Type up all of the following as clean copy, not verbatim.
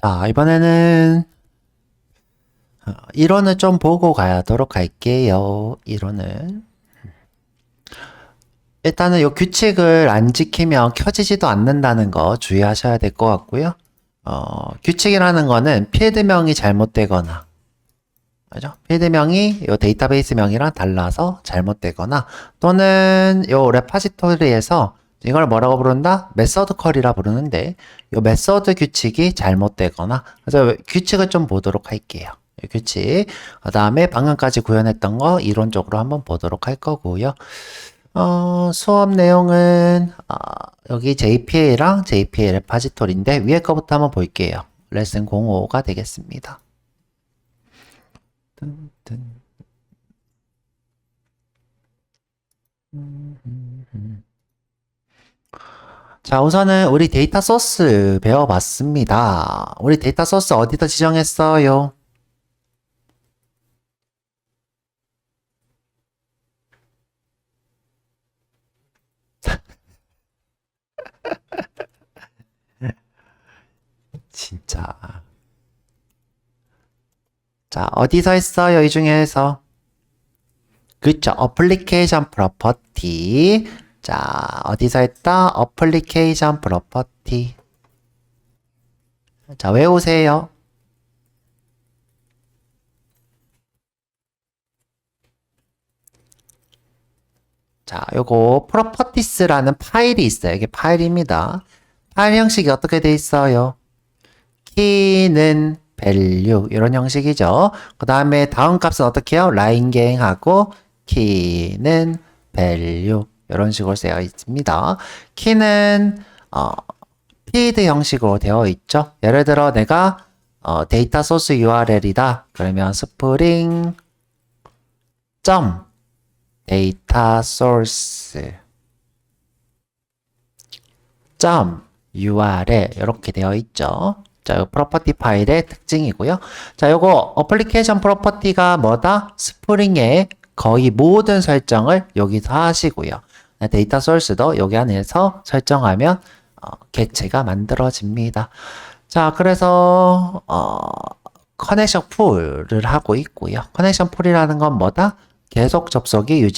자, 이번에는 이론을 좀 보고 가도록 할게요. 이론을. 일단은 이 규칙을 안 지키면 켜지지도 않는다는 거 주의하셔야 될 것 같고요. 규칙이라는 거는 필드명이 잘못되거나, 그죠? 필드명이 이 데이터베이스명이랑 달라서 잘못되거나, 또는 이 레파지토리에서 이걸 뭐라고 부른다? 메서드 컬이라 부르는데, 이 메서드 규칙이 잘못되거나, 그래서 규칙을 좀 보도록 할게요. 이 규칙. 그 다음에 방금까지 구현했던 거 이론적으로 한번 보도록 할 거고요. 수업 내용은, 여기 JPA랑 JPA 레파지토리인데, 위에 거부터 한번 볼게요. 레슨 05가 되겠습니다. 자, 우선은 우리 데이터 소스 배워봤습니다. 우리 데이터 소스 어디다 지정했어요? 진짜. 자, 어디서 했어요? 이 중에서. 그쵸. 어플리케이션 프로퍼티. 자, 어디서 했다? 어플리케이션 프로퍼티. 자, 외우세요. 자, 요거 properties라는 파일이 있어요. 이게 파일입니다. 파일 형식이 어떻게 돼 있어요? 키는 value 이런 형식이죠. 그 다음에 다음 값은 어떻게 해요? 라인갱하고 키는 value 이런 식으로 되어 있습니다. 키는 feed 형식으로 되어 있죠. 예를 들어 내가 데이터 소스 URL이다. 그러면 spring 데이터 소스 URL 이렇게 되어 있죠. 자, 이 프로퍼티 파일의 특징이고요. 자, 요거 어플리케이션 프로퍼티가 뭐다? 스프링의 거의 모든 설정을 여기서 하시고요. 데이터 소스도 여기 안에서 설정하면 객체가 만들어집니다. 자, 그래서 커넥션 풀을 하고 있고요. 커넥션 풀이라는 건 뭐다? 계속 접속이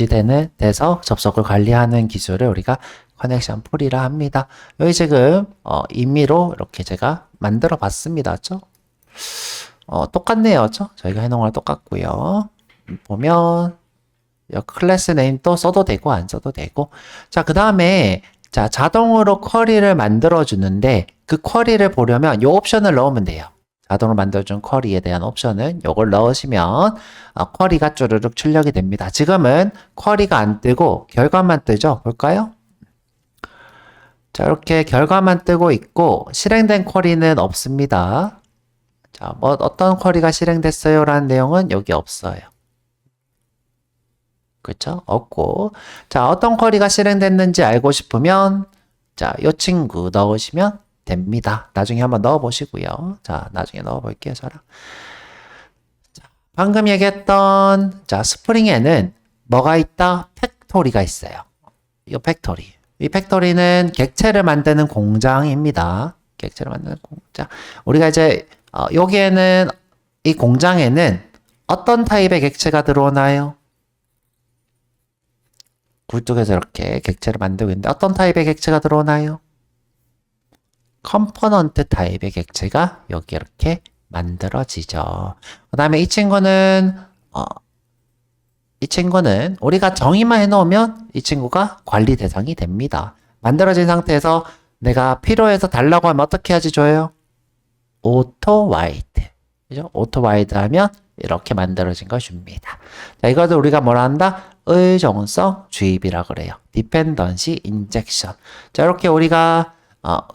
돼서 접속을 관리하는 기술을 우리가 커넥션 풀이라 합니다. 여기 지금 임의로 이렇게 제가 만들어 봤습니다. 그죠? 똑같네요. 그죠? 저희가 해놓은 거랑 똑같고요. 보면 클래스 네임도 써도 되고 안 써도 되고. 자, 그 다음에 자, 자동으로 쿼리를 만들어 주는데 그 쿼리를 보려면 이 옵션을 넣으면 돼요. 자동으로 만들어준 쿼리에 대한 옵션은 이걸 넣으시면 쿼리가 쭈르륵 출력이 됩니다. 지금은 쿼리가 안 뜨고 결과만 뜨죠. 볼까요? 자, 이렇게 결과만 뜨고 있고 실행된 쿼리는 없습니다. 자, 뭐 어떤 쿼리가 실행됐어요? 라는 내용은 여기 없어요. 그렇죠? 없고. 자, 어떤 쿼리가 실행됐는지 알고 싶으면 자, 이 친구 넣으시면 됩니다. 나중에 한번 넣어 보시고요. 자, 나중에 넣어 볼게요, 저랑. 자, 방금 얘기했던 자, 스프링에는 뭐가 있다? 팩토리가 있어요. 이 팩토리. 이 팩토리는 객체를 만드는 공장입니다. 객체를 만드는 공장. 우리가 이제 여기에는 이 공장에는 어떤 타입의 객체가 들어오나요? 굴뚝에서 이렇게 객체를 만들고 있는데 어떤 타입의 객체가 들어오나요? 컴포넌트 타입의 객체가 여기 이렇게 만들어지죠. 그 다음에 이 친구는 우리가 정의만 해놓으면 이 친구가 관리 대상이 됩니다. 만들어진 상태에서 내가 필요해서 달라고 하면 어떻게 하지 줘요? 오토 와이드. 그죠? 오토 와이드 하면 이렇게 만들어진 걸 줍니다. 자, 이것을 우리가 뭐라 한다? 의존성 주입이라 그래요. 디펜던시 인젝션. 자, 이렇게 우리가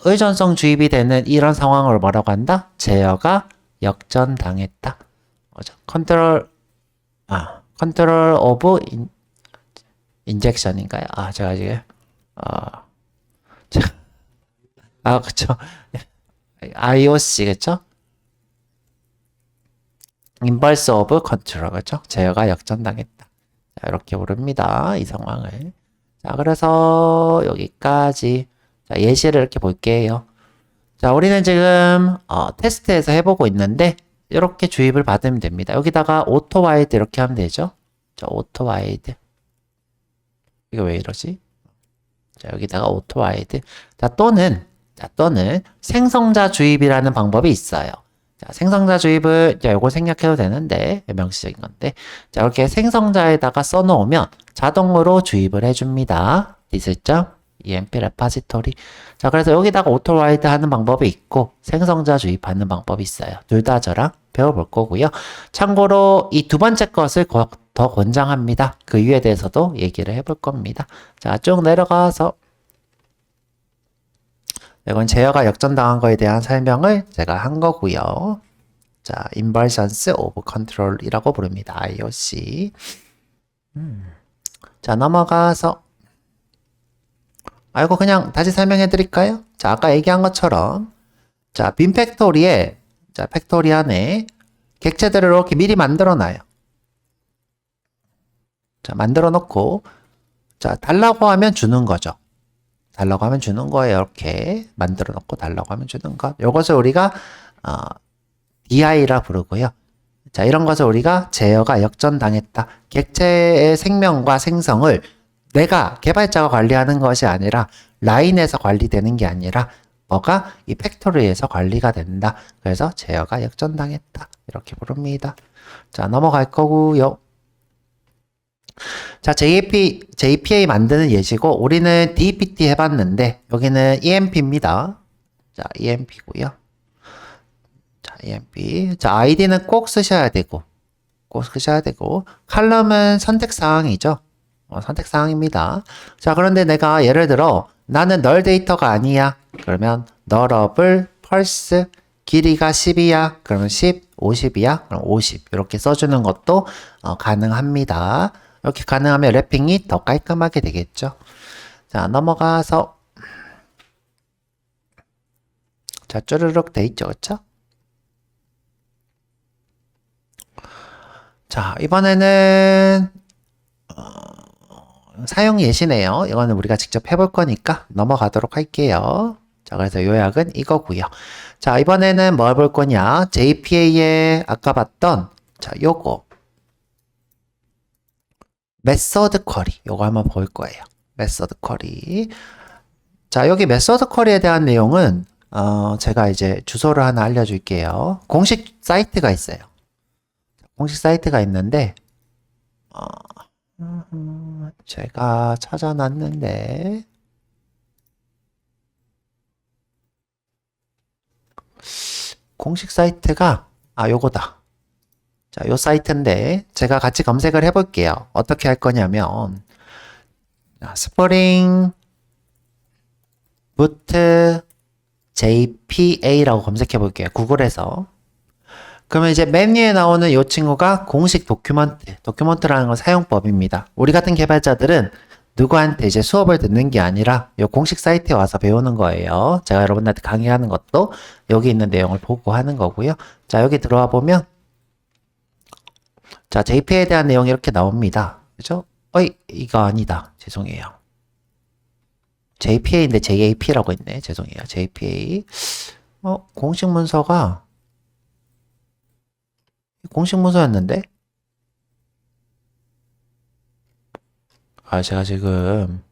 의존성 주입이 되는 이런 상황을 뭐라고 한다? 제어가 역전당했다. 컨트롤 오브 인젝션인가요? 제가 지금 그쵸. IOC, 그쵸? 인버스 오브 컨트롤, 그쵸? 제어가 역전당했다. 자, 이렇게 부릅니다. 이 상황을. 자, 그래서 여기까지. 자, 예시를 이렇게 볼게요. 자, 우리는 지금 테스트에서 해보고 있는데 이렇게 주입을 받으면 됩니다. 여기다가 오토 와이드 이렇게 하면 되죠. 자, 오토 와이드. 이거 왜 이러지? 자, 여기다가 오토 와이드. 자, 또는 생성자 주입이라는 방법이 있어요. 자, 생성자 주입을 요거 생략해도 되는데 명시적인 건데, 자, 이렇게 생성자에다가 써놓으면 자동으로 주입을 해줍니다. 디스점 EMP 레파지토리. 자, 그래서 여기다가 오토라이드 하는 방법이 있고 생성자 주입하는 방법이 있어요. 둘 다 저랑 배워볼 거고요. 참고로 이 두 번째 것을 더 권장합니다. 그 이유에 대해서도 얘기를 해볼 겁니다. 자, 쭉 내려가서 이건 제어가 역전당한 거에 대한 설명을 제가 한 거고요. 자, Inversions of Control이라고 부릅니다. IOC. 자, 넘어가서 이거 그냥 다시 설명해 드릴까요? 자, 아까 얘기한 것처럼 자, 빈 팩토리에 자, 팩토리 안에 객체들을 이렇게 미리 만들어 놔요. 자, 만들어 놓고 자, 달라고 하면 주는 거죠. 달라고 하면 주는 거예요. 이렇게 만들어 놓고 달라고 하면 주는 것. 요것을 우리가 DI라 부르고요. 자, 이런 것을 우리가 제어가 역전당했다. 객체의 생명과 생성을 내가 개발자가 관리하는 것이 아니라 라인에서 관리되는 게 아니라 뭐가 이 팩토리에서 관리가 된다. 그래서 제어가 역전당했다. 이렇게 부릅니다. 자, 넘어갈 거고요. 자, JPA 만드는 예시고 우리는 DPT 해봤는데 여기는 EMP입니다. 자, EMP고요. 자, EMP. 자, ID는 꼭 쓰셔야 되고 칼럼은 선택사항이죠. 선택사항입니다. 자, 그런데 내가 예를 들어 나는 널 데이터가 아니야. 그러면 널업을 펄스 길이가 10이야. 그러면 10, 50이야. 그럼 50 이렇게 써주는 것도 가능합니다. 이렇게 가능하면 랩핑이 더 깔끔하게 되겠죠. 자, 넘어가서 자, 쭈르륵 돼 있죠. 그쵸? 자, 이번에는 사용 예시네요. 이거는 우리가 직접 해볼 거니까 넘어가도록 할게요. 자, 그래서 요약은 이거고요. 자, 이번에는 뭘 볼 거냐? JPA에 아까 봤던 자, 요거 메서드 쿼리 요거 한번 볼 거예요. 메서드 쿼리. 자, 여기 메서드 쿼리에 대한 내용은 제가 이제 주소를 하나 알려줄게요. 공식 사이트가 있어요. 공식 사이트가 있는데 제가 찾아놨는데 공식 사이트가 요거다. 자, 요 사이트인데 제가 같이 검색을 해볼게요. 어떻게 할 거냐면 스프링 부트 JPA라고 검색해 볼게요. 구글에서. 그러면 이제 맨 위에 나오는 이 친구가 공식 도큐먼트라는 건 사용법입니다. 우리 같은 개발자들은 누구한테 이제 수업을 듣는 게 아니라 이 공식 사이트에 와서 배우는 거예요. 제가 여러분한테 강의하는 것도 여기 있는 내용을 보고 하는 거고요. 자, 여기 들어와 보면 자, JPA에 대한 내용이 이렇게 나옵니다. 그죠? 이거 아니다. 죄송해요. JPA인데 JAP라고 있네. 죄송해요. JPA. 공식 문서가 공식 문서였는데? 제가 지금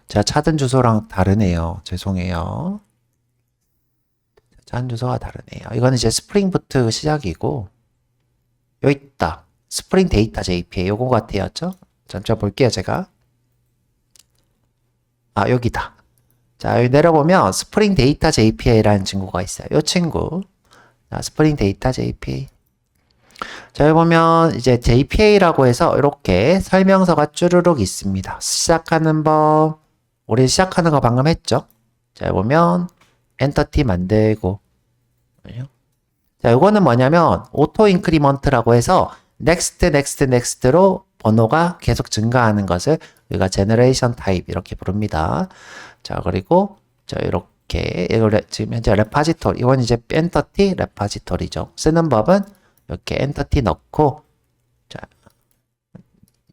제가 찾은 주소랑 다르네요. 죄송해요. 찾은 주소가 다르네요. 이거는 이제 스프링부트 시작이고 여기 있다. 스프링 데이터 JPA 요거 같아요. 잠깐 볼게요. 제가 여기다. 자, 여기 내려보면 스프링 데이터 JPA라는 친구가 있어요. 요 친구. 자, 스프링 데이터 JPA. 자, 여기 보면 이제 JPA라고 해서 이렇게 설명서가 쭈르륵 있습니다. 시작하는 법, 우리 시작하는 거 방금 했죠? 자, 여기 보면 엔터티 만들고. 자, 이거는 뭐냐면 오토 인크리먼트라고 해서 넥스트로 번호가 계속 증가하는 것을 우리가 제너레이션 타입 이렇게 부릅니다. 자, 그리고 자, 이렇게 이걸 지금 현재 레파지토리 이건 이제 엔터티 레파지토리죠. 쓰는 법은 이렇게 엔터티 넣고 자,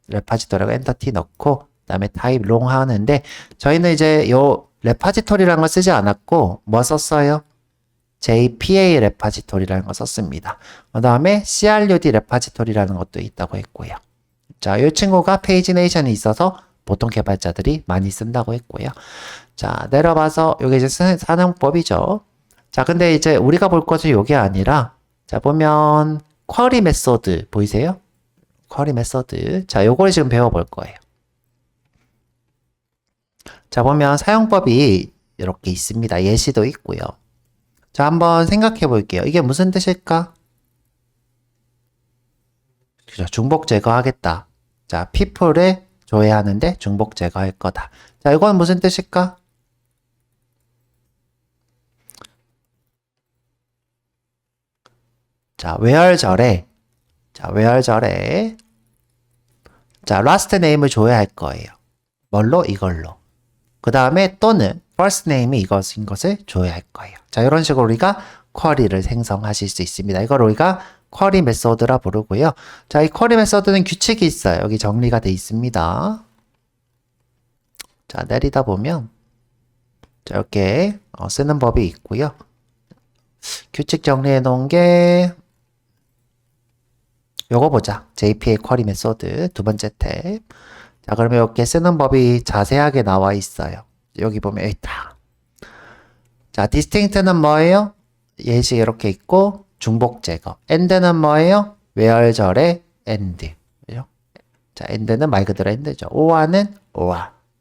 레파지토리가 엔터티 넣고 그다음에 타입 롱 하는데 저희는 이제 요 레파지토리라는 걸 쓰지 않았고 뭐 썼어요? JPA 레파지토리라는 거 썼습니다. 그 다음에 CRUD 레파지토리라는 것도 있다고 했고요. 자, 이 친구가 페이지네이션이 있어서 보통 개발자들이 많이 쓴다고 했고요. 자, 내려봐서 이게 이제 사용법이죠. 자, 근데 이제 우리가 볼 것은 이게 아니라 자, 보면 쿼리 메소드 보이세요? 쿼리 메소드. 자, 요걸 지금 배워볼 거예요. 자, 보면 사용법이 이렇게 있습니다. 예시도 있고요. 자, 한번 생각해 볼게요. 이게 무슨 뜻일까? 그죠? 중복 제거하겠다. 자, people을 조회하는데 중복 제거할 거다. 자, 이건 무슨 뜻일까? 자, where절에 자, last name을 조회할 거예요. 뭘로? 이걸로. 그 다음에 또는 first name이 이것인 것을 조회할 거예요. 자, 이런 식으로 우리가 쿼리를 생성하실 수 있습니다. 이걸 우리가 쿼리 메소드라 부르고요. 자, 이 쿼리 메소드는 규칙이 있어요. 여기 정리가 돼 있습니다. 자, 내리다 보면 자, 이렇게 쓰는 법이 있고요. 규칙 정리해 놓은 게 요거 보자. JPA 쿼리 메소드 두 번째 탭. 자, 그러면 이렇게 쓰는 법이 자세하게 나와 있어요. 여기 보면 여기 있다. 자, distinct는 뭐예요? 예시 이렇게 있고 중복 제거. end는 뭐예요? where절의 end. 그죠? 자, end는 말 그대로 end죠. or는 or.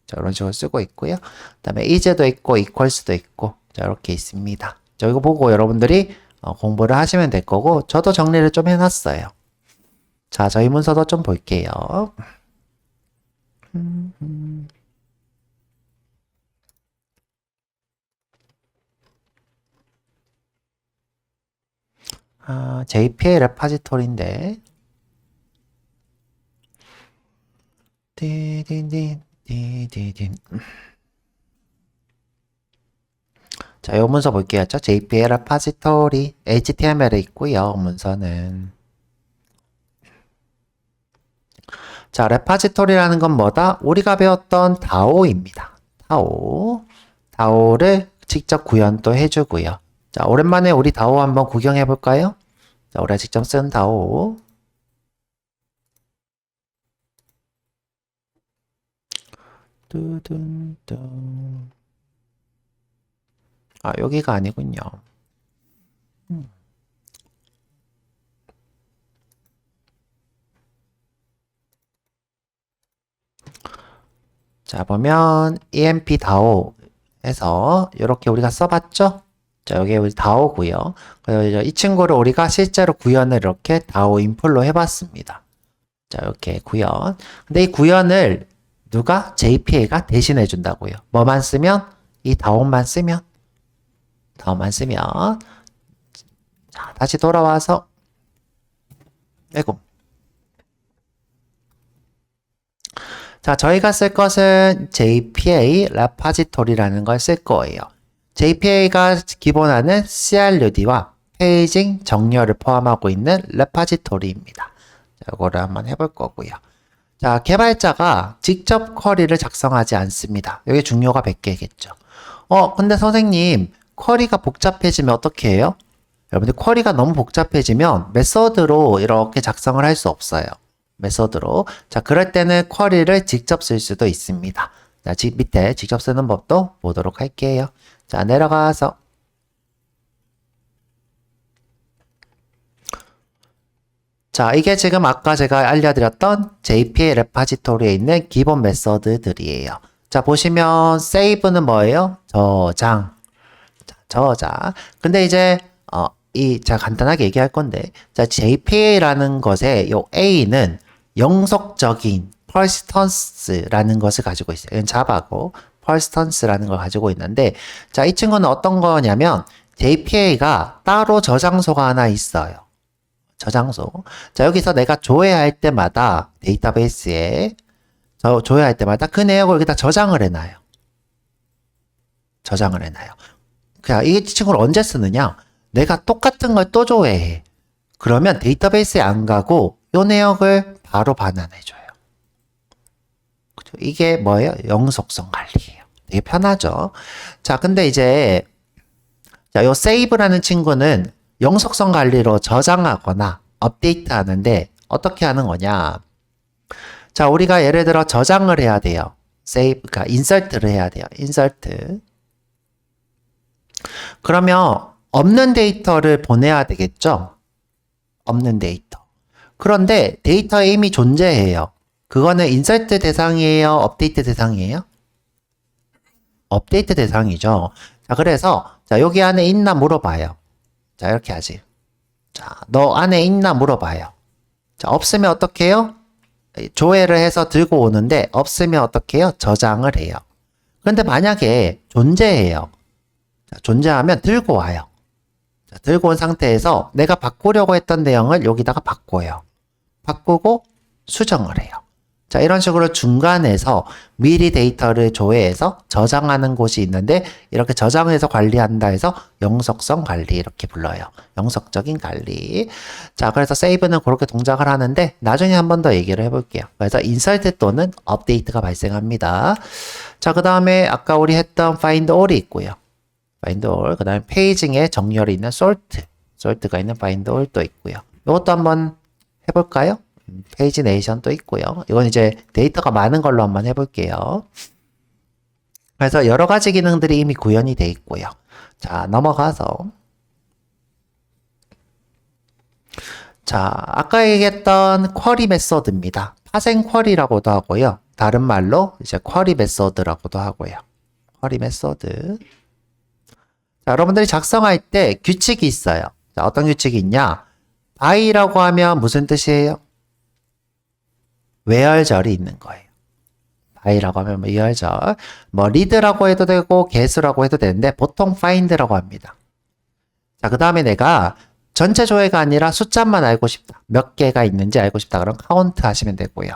자, 이런 식으로 쓰고 있고요. 그 다음에 is도 있고 equals도 있고 자, 이렇게 있습니다. 자, 이거 보고 여러분들이 공부를 하시면 될 거고 저도 정리를 좀 해놨어요. 자, 저희 문서도 좀 볼게요. JPA 레파지토리인데 자, 요 문서 볼게요. JPA 레파지토리 HTML에 있고요. 문서는 자, 레파지토리라는 건 뭐다? 우리가 배웠던 DAO입니다. DAO를 직접 구현도 해주고요. 자, 오랜만에 우리 DAO 한번 구경해 볼까요? 자, 우리가 직접 쓴 DAO. 뚜둔뚜. 아, 여기가 아니군요. 자, 보면 EMP DAO에서 이렇게 우리가 써봤죠? 자, 여기 우리 DAO고요. 그래서 이 친구를 우리가 실제로 구현을 이렇게 DAO 인풀로 해봤습니다. 자, 이렇게 구현. 근데 이 구현을 누가? JPA가 대신해 준다고요. 뭐만 쓰면? 이 DAO만 쓰면? 자, 다시 돌아와서 아이고. 자, 저희가 쓸 것은 JPA 레파지토리라는 걸 쓸 거예요. JPA가 기본하는 CRUD와 페이징 정렬을 포함하고 있는 레파지토리입니다. 자, 이거를 한번 해볼 거고요. 자, 개발자가 직접 쿼리를 작성하지 않습니다. 여기 중요가 100개겠죠. 근데 선생님, 쿼리가 복잡해지면 어떻게 해요? 여러분들 쿼리가 너무 복잡해지면 메서드로 이렇게 작성을 할 수 없어요. 메서드로. 자, 그럴 때는 쿼리를 직접 쓸 수도 있습니다. 자, 밑에 직접 쓰는 법도 보도록 할게요. 자, 내려가서 자, 이게 지금 아까 제가 알려드렸던 JPA 레파지토리에 있는 기본 메서드들이에요. 자, 보시면 save는 뭐예요? 저장. 자, 저장. 근데 이제 제가 간단하게 얘기할 건데, 자, JPA라는 것의 요 A는 영속적인 persistence라는 것을 가지고 있어요. 이건 자바고 persistence라는 걸 가지고 있는데, 자, 이 친구는 어떤 거냐면 JPA가 따로 저장소가 하나 있어요. 저장소. 자, 여기서 내가 조회할 때마다 데이터베이스에 조회할 때마다 그 내역을 여기다 저장을 해놔요. 그냥 이 친구를 언제 쓰느냐? 내가 똑같은 걸 또 조회해. 그러면 데이터베이스에 안 가고 이 내역을 바로 반환해줘요. 그죠? 이게 뭐예요? 영속성 관리예요. 되게 편하죠. 자, 근데 이제 자, 요 save라는 친구는 영속성 관리로 저장하거나 업데이트 하는데 어떻게 하는 거냐? 자, 우리가 예를 들어 저장을 해야 돼요. save, 그러니까 insert를 해야 돼요. insert. 그러면 없는 데이터를 보내야 되겠죠? 없는 데이터. 그런데 데이터에 이미 존재해요. 그거는 인서트 대상이에요? 업데이트 대상이에요? 업데이트 대상이죠. 자, 그래서 자, 여기 안에 있나 물어봐요. 자, 이렇게 하지. 자, 너 안에 있나 물어봐요. 자, 없으면 어떻게 해요? 조회를 해서 들고 오는데 없으면 어떻게 해요? 저장을 해요. 그런데 만약에 존재해요. 자, 존재하면 들고 와요. 자, 들고 온 상태에서 내가 바꾸려고 했던 내용을 여기다가 바꿔요. 바꾸고 수정을 해요. 자, 이런 식으로 중간에서 미리 데이터를 조회해서 저장하는 곳이 있는데 이렇게 저장해서 관리한다 해서 영속성 관리 이렇게 불러요. 영속적인 관리. 자, 그래서 save는 그렇게 동작을 하는데 나중에 한 번 더 얘기를 해볼게요. 그래서 insert 또는 update가 발생합니다. 자, 그 다음에 아까 우리 했던 find all이 있고요. find all. 그 다음에 페이징에 정렬이 있는 sort가 있는 find all도 있고요. 이것도 한번 해볼까요? 페이지네이션도 있고요. 이건 이제 데이터가 많은 걸로 한번 해볼게요. 그래서 여러 가지 기능들이 이미 구현이 돼 있고요. 자, 넘어가서 자, 아까 얘기했던 쿼리 메소드입니다. 파생 쿼리라고도 하고요. 다른 말로 이제 쿼리 메소드라고도 하고요. 쿼리 메소드. 자, 여러분들이 작성할 때 규칙이 있어요. 자, 어떤 규칙이 있냐? by라고 하면 무슨 뜻이에요? 외열절이 있는 거예요. by라고 하면 외열절. 뭐 read라고 해도 되고 get라고 해도 되는데 보통 find라고 합니다. 자, 그 다음에 내가 전체 조회가 아니라 숫자만 알고 싶다. 몇 개가 있는지 알고 싶다. 그럼 count 하시면 되고요.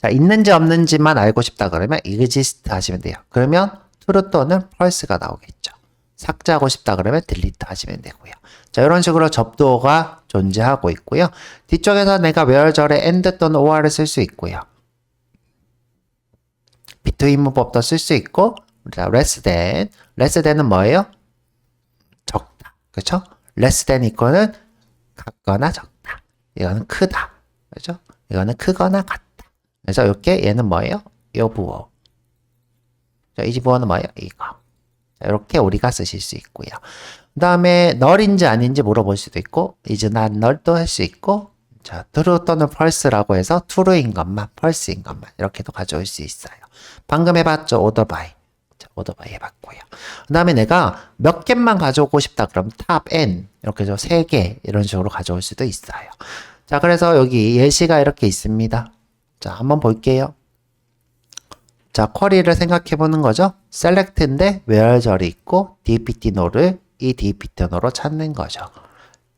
자, 있는지 없는지만 알고 싶다. 그러면 exist 하시면 돼요. 그러면 true 또는 false가 나오겠죠. 삭제하고 싶다 그러면 delete 하시면 되고요. 자, 이런 식으로 접두어가 존재하고 있고요. 뒤쪽에서 내가 where절에 and 또는 or를 쓸 수 있고요. between 문법도 쓸 수 있고, 자, less than은 뭐예요? 적다. 그렇죠? less than 이거는 같거나 적다. 이거는 크다. 그렇죠? 이거는 크거나 같다. 그래서 이렇게 얘는 뭐예요? 요 부호. 자, 이 부호는 뭐예요? 이거. 이렇게 우리가 쓰실 수 있고요. 그 다음에 null인지 아닌지 물어볼 수도 있고 is not null도 할 수 있고 자, true 또는 false라고 해서 true인 것만 false인 것만 이렇게도 가져올 수 있어요. 방금 해봤죠? order by. 자, order by 해봤고요. 그 다음에 내가 몇 개만 가져오고 싶다 그럼 top n 이렇게 해서 3개 이런 식으로 가져올 수도 있어요. 자, 그래서 여기 예시가 이렇게 있습니다. 자, 한번 볼게요. 자, 쿼리를 생각해 보는 거죠. select인데 where절이 있고 dpt no를 이 dpt no로 찾는 거죠.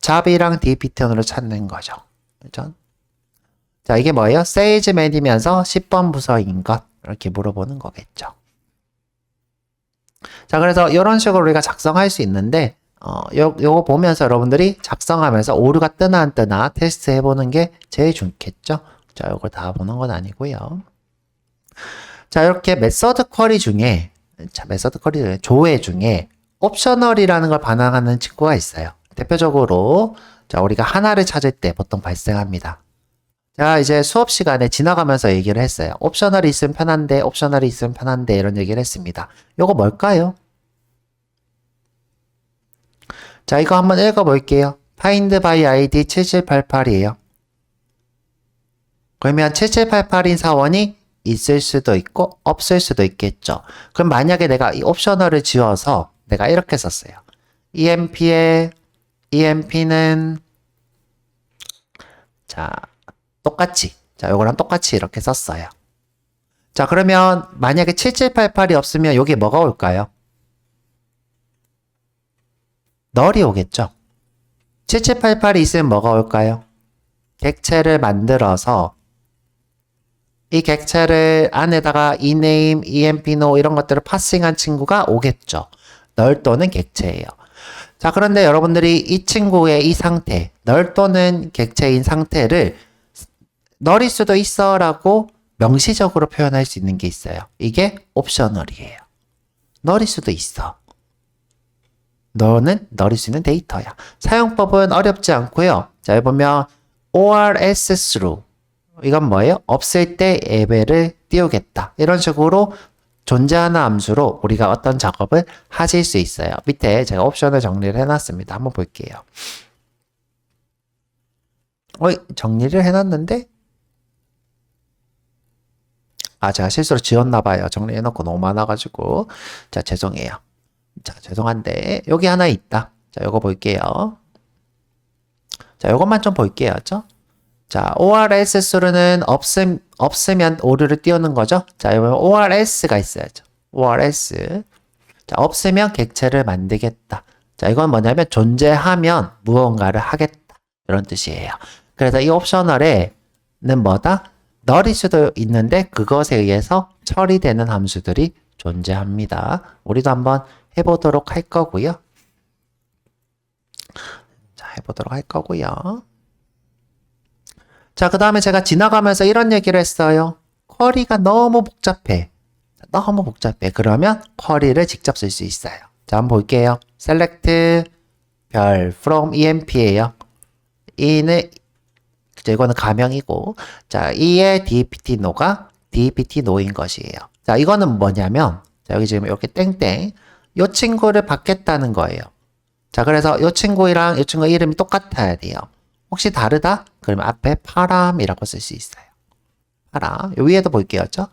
잡이랑 dpt no를 찾는 거죠. 그렇죠? 자, 이게 뭐예요? salesman이면서 10번 부서인 것 이렇게 물어보는 거겠죠. 자, 그래서 이런 식으로 우리가 작성할 수 있는데 요거 보면서 여러분들이 작성하면서 오류가 뜨나 안 뜨나 테스트 해보는 게 제일 좋겠죠. 자, 요걸 다 보는 건 아니고요. 자, 이렇게 메서드 쿼리 중에, 자, 메서드 쿼리 중에, 조회 중에 옵셔널이라는 걸 반항하는 친구가 있어요. 대표적으로, 자, 우리가 하나를 찾을 때 보통 발생합니다. 자, 이제 수업 시간에 지나가면서 얘기를 했어요. 옵셔널이 있으면 편한데, 옵셔널이 있으면 편한데, 이런 얘기를 했습니다. 요거 뭘까요? 자, 이거 한번 읽어볼게요. find by id 7788이에요. 그러면 7788인 사원이 있을 수도 있고 없을 수도 있겠죠. 그럼 만약에 내가 이 옵셔널을 지워서 내가 이렇게 썼어요. EMP는 자, 똑같이 자, 요거랑 똑같이 이렇게 썼어요. 자, 그러면 만약에 7788이 없으면 여기 뭐가 올까요? null이 오겠죠. 7788이 있으면 뭐가 올까요? 객체를 만들어서 이 객체를 안에다가 ename, empno 이런 것들을 파싱한 친구가 오겠죠. null 또는 객체예요. 자, 그런데 여러분들이 이 친구의 이 상태, null 또는 객체인 상태를 null일 수도 있어 라고 명시적으로 표현할 수 있는 게 있어요. 이게 옵셔널이에요. 넣을 수도 있어. 너는 넣을 수 있는 데이터야. 사용법은 어렵지 않고요. 자, 여기 보면 ORS through. 이건 뭐예요? 없을 때 예배를 띄우겠다. 이런 식으로 존재하는 함수로 우리가 어떤 작업을 하실 수 있어요. 밑에 제가 옵션을 정리를 해놨습니다. 한번 볼게요. 정리를 해놨는데? 제가 실수로 지웠나봐요. 정리해놓고 너무 많아가지고. 자, 죄송해요. 자, 죄송한데, 여기 하나 있다. 자, 요거 볼게요. 자, 요것만 좀 볼게요. 자, ORS 수로는 없으면 오류를 띄우는 거죠. 자, 여기 ORS가 있어야죠. ORS. 자, 없으면 객체를 만들겠다. 자, 이건 뭐냐면 존재하면 무언가를 하겠다. 이런 뜻이에요. 그래서 이 옵셔널에는 뭐다? 널일 수도 있는데 그것에 의해서 처리되는 함수들이 존재합니다. 우리도 한번 해보도록 할 거고요. 자, 해보도록 할 거고요. 자, 그 다음에 제가 지나가면서 이런 얘기를 했어요. 쿼리가 너무 복잡해. 너무 복잡해. 그러면 쿼리를 직접 쓸 수 있어요. 자, 한번 볼게요. select 별 from emp예요. 이는 이거는 가명이고, 자, 이의 DPT 노가 DPT 노인 것이에요. 자, 이거는 뭐냐면, 자, 여기 지금 이렇게 땡땡, 요 친구를 받겠다는 거예요. 자, 그래서 요 친구랑 요 친구 이름이 똑같아야 돼요. 혹시 다르다? 그러면 앞에 파람이라고 쓸 수 있어요. 파람. 요 위에도 볼게요. 자,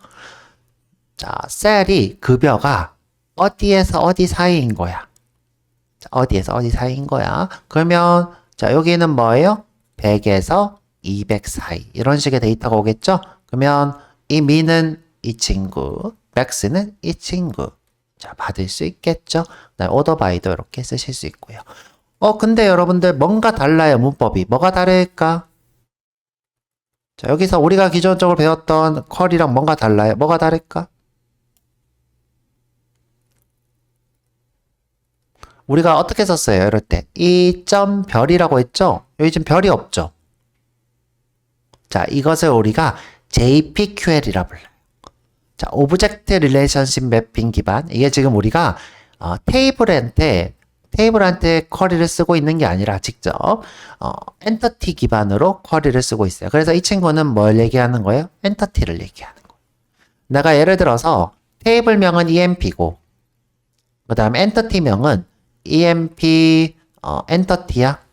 셀이 급여가 어디에서 어디 사이인 거야. 자, 어디에서 어디 사이인 거야. 그러면, 자, 여기는 뭐예요? 100에서 200 사이. 이런 식의 데이터가 오겠죠? 그러면 이 미는 이 친구, 맥스는 이 친구. 자, 받을 수 있겠죠? 오더 바이도 이렇게 쓰실 수 있고요. 근데 여러분들 뭔가 달라요, 문법이. 뭐가 다를까? 자, 여기서 우리가 기존적으로 배웠던 쿼리랑 뭔가 달라요. 뭐가 다를까? 우리가 어떻게 썼어요, 이럴 때? 이 점 별이라고 했죠? 여기 지금 별이 없죠? 자, 이것을 우리가 JPQL이라 불러요. 자, 오브젝트 릴레이션십 매핑 기반. 이게 지금 우리가 테이블한테 쿼리를 쓰고 있는 게 아니라 직접 엔터티 기반으로 쿼리를 쓰고 있어요. 그래서 이 친구는 뭘 얘기하는 거예요? 엔터티를 얘기하는 거예요. 내가 예를 들어서 테이블명은 EMP고 그 다음에 엔터티명은 EMP 엔터티야.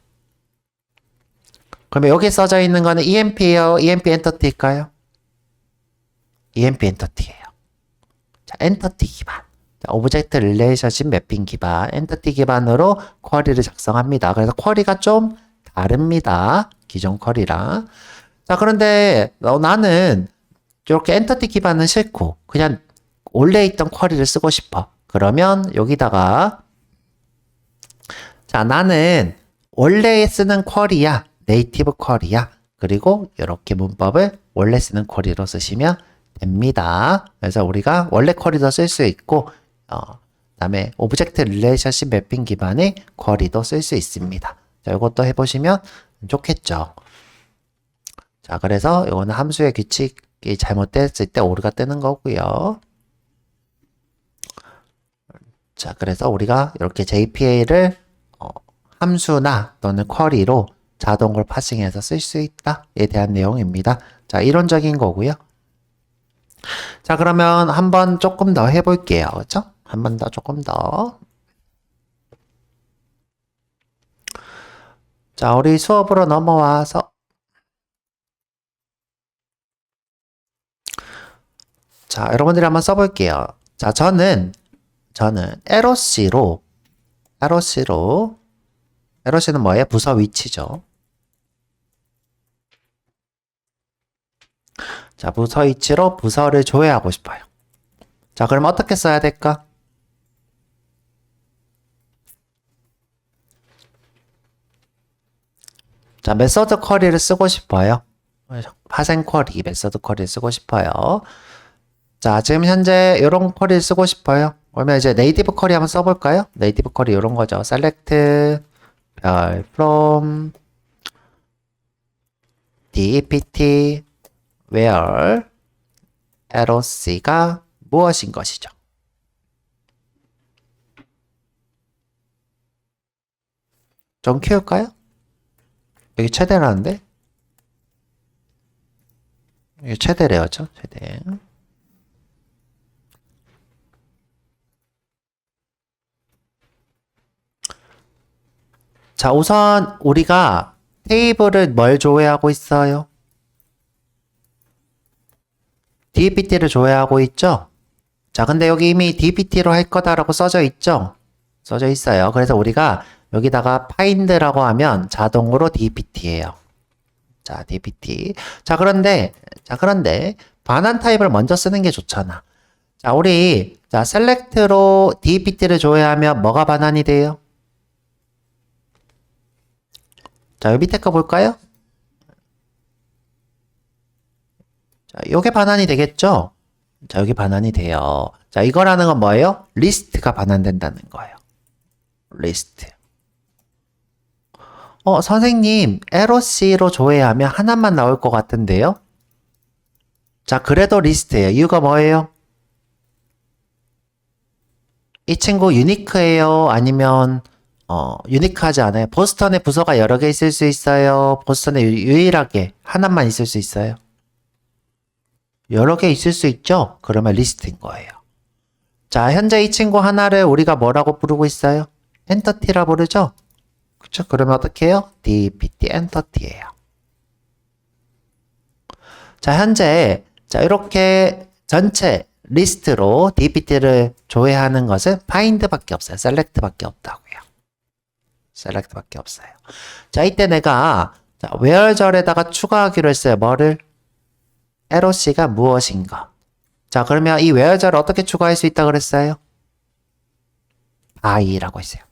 그러면 여기 써져 있는 거는 EMP예요? EMP 엔터티일까요? EMP 엔터티예요. 자, 엔터티 기반. 자, 오브젝트 릴레이션십 매핑 기반, 엔터티 기반으로 쿼리를 작성합니다. 그래서 쿼리가 좀 다릅니다. 기존 쿼리랑. 자, 그런데 나는 이렇게 엔터티 기반은 싫고 그냥 원래 있던 쿼리를 쓰고 싶어. 그러면 여기다가 자, 나는 원래 쓰는 쿼리야. 네이티브 쿼리야. 그리고 이렇게 문법을 원래 쓰는 쿼리로 쓰시면 됩니다. 그래서 우리가 원래 쿼리도 쓸 수 있고 그다음에 오브젝트 릴레이션십 매핑 기반의 쿼리도 쓸 수 있습니다. 자, 이것도 해보시면 좋겠죠. 자, 그래서 이거는 함수의 규칙이 잘못됐을 때 오류가 뜨는 거고요. 자, 그래서 우리가 이렇게 JPA를 함수나 또는 쿼리로 자동으로 파싱해서 쓸 수 있다에 대한 내용입니다. 자, 이론적인 거고요. 자, 그러면 한번 조금 더 해볼게요. 그렇죠? 한 번 더, 조금 더. 자, 우리 수업으로 넘어와서 자, 여러분들이 한번 써볼게요. 자, 저는 LOC로 LOC는 뭐예요? 부서 위치죠. 자, 부서 위치로 부서를 조회하고 싶어요. 자, 그럼 어떻게 써야 될까? 자, 메서드 쿼리를 쓰고 싶어요. 파생 쿼리, 메서드 쿼리를 쓰고 싶어요. 자, 지금 현재 이런 쿼리를 쓰고 싶어요. 그러면 이제 네이티브 쿼리 한번 써볼까요? 네이티브 쿼리 이런 거죠. select 별 from dpt where LOC가 무엇인 것이죠? 좀 키울까요? 여기 최대라는데? 여기 최대래요, 죠 최대. 자, 우선 우리가 테이블을 뭘 조회하고 있어요? DPT를 조회하고 있죠? 자, 근데 여기 이미 DPT로 할 거다라고 써져 있죠? 써져 있어요. 그래서 우리가 여기다가 find라고 하면 자동으로 DPT예요. 자, DPT. 자, 그런데 반환 타입을 먼저 쓰는 게 좋잖아. 자, 우리 select로 DPT를 조회하면 뭐가 반환이 돼요? 자, 요 밑에 거 볼까요? 자, 요게 반환이 되겠죠? 자, 여기 반환이 돼요. 자, 이거라는 건 뭐예요? 리스트가 반환된다는 거예요. 리스트. 선생님, LOC로 조회하면 하나만 나올 것 같은데요? 자, 그래도 리스트예요. 이유가 뭐예요? 이 친구 유니크해요? 아니면 유니크하지 않아요? 보스턴에 부서가 여러 개 있을 수 있어요? 보스턴에 유일하게 하나만 있을 수 있어요? 여러 개 있을 수 있죠? 그러면 리스트인 거예요. 자, 현재 이 친구 하나를 우리가 뭐라고 부르고 있어요? 엔터티라 부르죠? 그쵸? 그러면 어떻게 해요? DPT 엔터티예요. 자, 현재 이렇게 전체 리스트로 DPT를 조회하는 것은 find밖에 없어요. select밖에 없다고요. select밖에 없어요. 자, 이때 내가 where절에다가 추가하기로 했어요. 뭐를? LOC가 무엇인가? 자, 그러면 이 where절을 어떻게 추가할 수 있다고 그랬어요? by라고 했어요.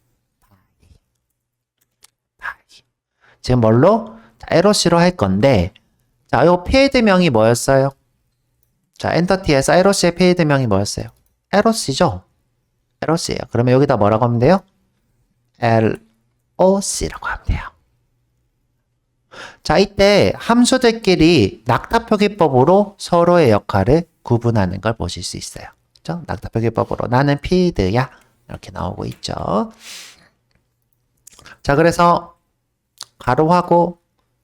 지금 뭘로? LOC로 할 건데, 자, 요 필드명이 뭐였어요? 자, 엔터티에서 LOC의 필드명이 뭐였어요? LOC죠? LOC예요. 그러면 여기다 뭐라고 하면 돼요? LOC라고 하면 돼요. 자, 이때 함수들끼리 낙타표기법으로 서로의 역할을 구분하는 걸 보실 수 있어요. 그죠? 낙타표기법으로 나는 필드야. 이렇게 나오고 있죠. 자, 그래서 가로하고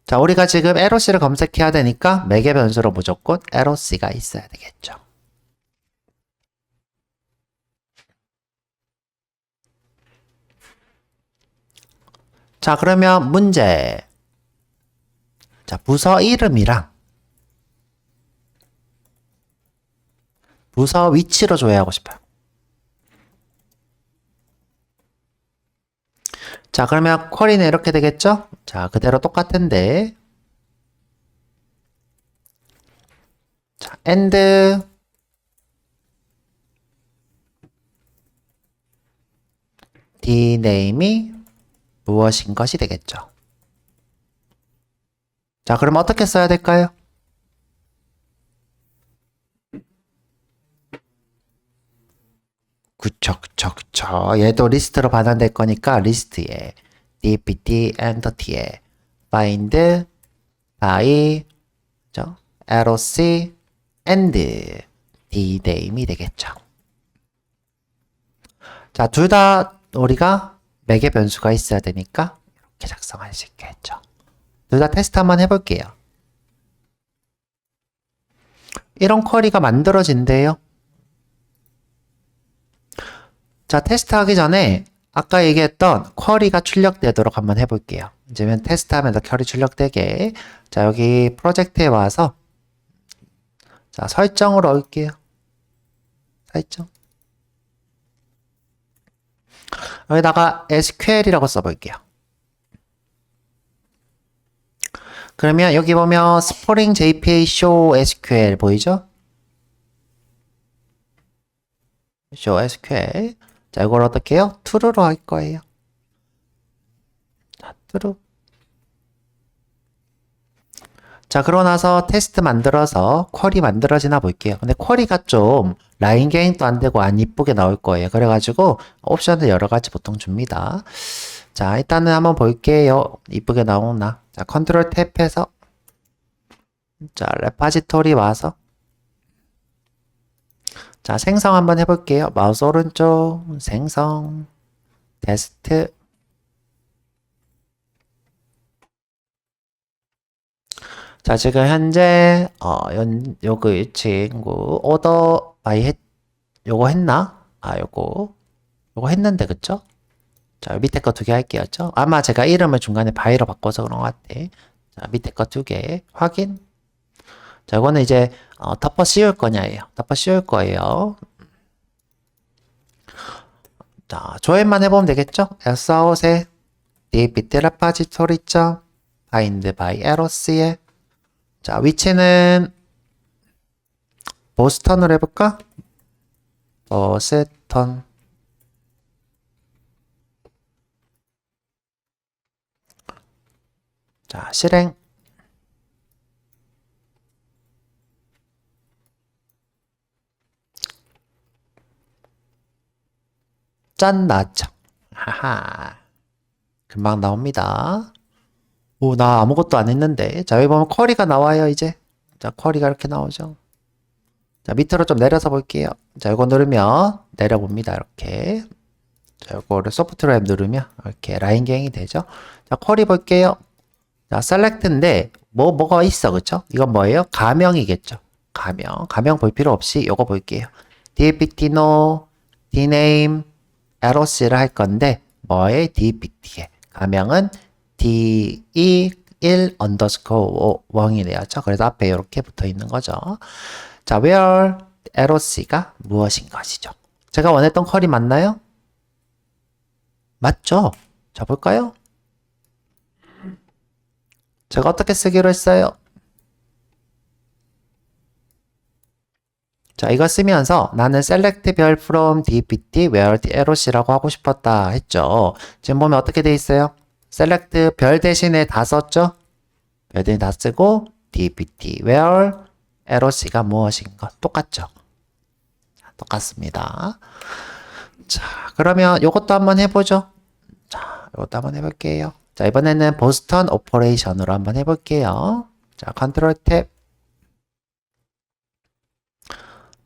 자, 우리가 지금 LOC를 검색해야 되니까 매개 변수로 무조건 LOC가 있어야 되겠죠. 자, 그러면 문제. 자, 부서 이름이랑 부서 위치로 조회하고 싶어요. 자, 그러면 쿼리는 이렇게 되겠죠? 자, 그대로 똑같은데. 자, and dname이 무엇인 것이 되겠죠. 자, 그럼 어떻게 써야 될까요? 그쵸. 얘도 리스트로 반환될 거니까 리스트에 dpt entity에 find by 그죠? loc and dname이 되겠죠. 자, 둘 다 우리가 매개 변수가 있어야 되니까 이렇게 작성할 수 있겠죠. 둘 다 테스트 한번 해볼게요. 이런 쿼리가 만들어진대요. 자, 테스트하기 전에 아까 얘기했던 쿼리가 출력되도록 한번 해볼게요. 이제는 테스트하면서 쿼리 출력되게. 자, 여기 프로젝트에 와서 자, 설정으로 올게요. 설정. 여기다가 SQL이라고 써볼게요. 그러면 여기 보면 Spring JPA Show SQL 보이죠? Show SQL. 자, 이걸 어떻게 해요? true로 할 거예요. 자, true. 자, 그러고 나서 테스트 만들어서 쿼리 만들어지나 볼게요. 근데 쿼리가 좀 라인 게임도 안 되고 안 이쁘게 나올 거예요. 그래가지고 옵션을 여러 가지 보통 줍니다. 자, 일단은 한번 볼게요. 이쁘게 나오나. 자, 컨트롤 탭해서 자, 레파지토리 와서 자, 생성 한번 해볼게요. 마우스 오른쪽, 생성, 테스트. 자, 지금 현재, 요거 이 친구, 오더 바이 요거 했나? 요거 했는데, 그쵸? 자, 밑에 거 두 개 할게요. 아마 제가 이름을 중간에 바이로 바꿔서 그런 것 같아. 자, 밑에 거 두 개 확인. 자, 이거는 이제 덮어 씌울 거냐예요. 덮어 씌울 거예요. 자, 조회만 해보면 되겠죠? SOS에 dpt repository bind by eros에 자, 위치는 보스턴으로 해볼까? 보스턴. 자, 실행. 짠, 나왔죠? 하하. 금방 나옵니다. 오, 나 아무것도 안 했는데. 자, 여기 보면 쿼리가 나와요, 이제. 자, 쿼리가 이렇게 나오죠. 자, 밑으로 좀 내려서 볼게요. 자, 이거 누르면 내려봅니다, 이렇게. 자, 이거를 소프트랩 누르면 이렇게 라인 갱이 되죠. 자, 쿼리 볼게요. 자, 셀렉트인데, 뭐가 있어, 그쵸? 이건 뭐예요? 가명이겠죠. 가명 볼 필요 없이 요거 볼게요. dpt no, dname, eros를 할 건데, 뭐에? dpt에. 가명은 de1 underscore 0이래요. 그래서 앞에 이렇게 붙어 있는 거죠. 자, where eros가 무엇인 것이죠? 제가 원했던 컬이 맞나요? 맞죠? 자, 볼까요? 제가 어떻게 쓰기로 했어요? 자, 이거 쓰면서 나는 select 별 from dpt where the error이라고 하고 싶었다 했죠. 지금 보면 어떻게 돼 있어요? select 별 대신에 다 썼죠? 별 대신에 다 쓰고 dpt where error가 무엇인가 똑같죠? 똑같습니다. 자, 그러면 이것도 한번 해보죠. 자, 이것도 한번 해볼게요. 자, 이번에는 보스턴 오퍼레이션으로 한번 해볼게요. 자, 컨트롤 탭.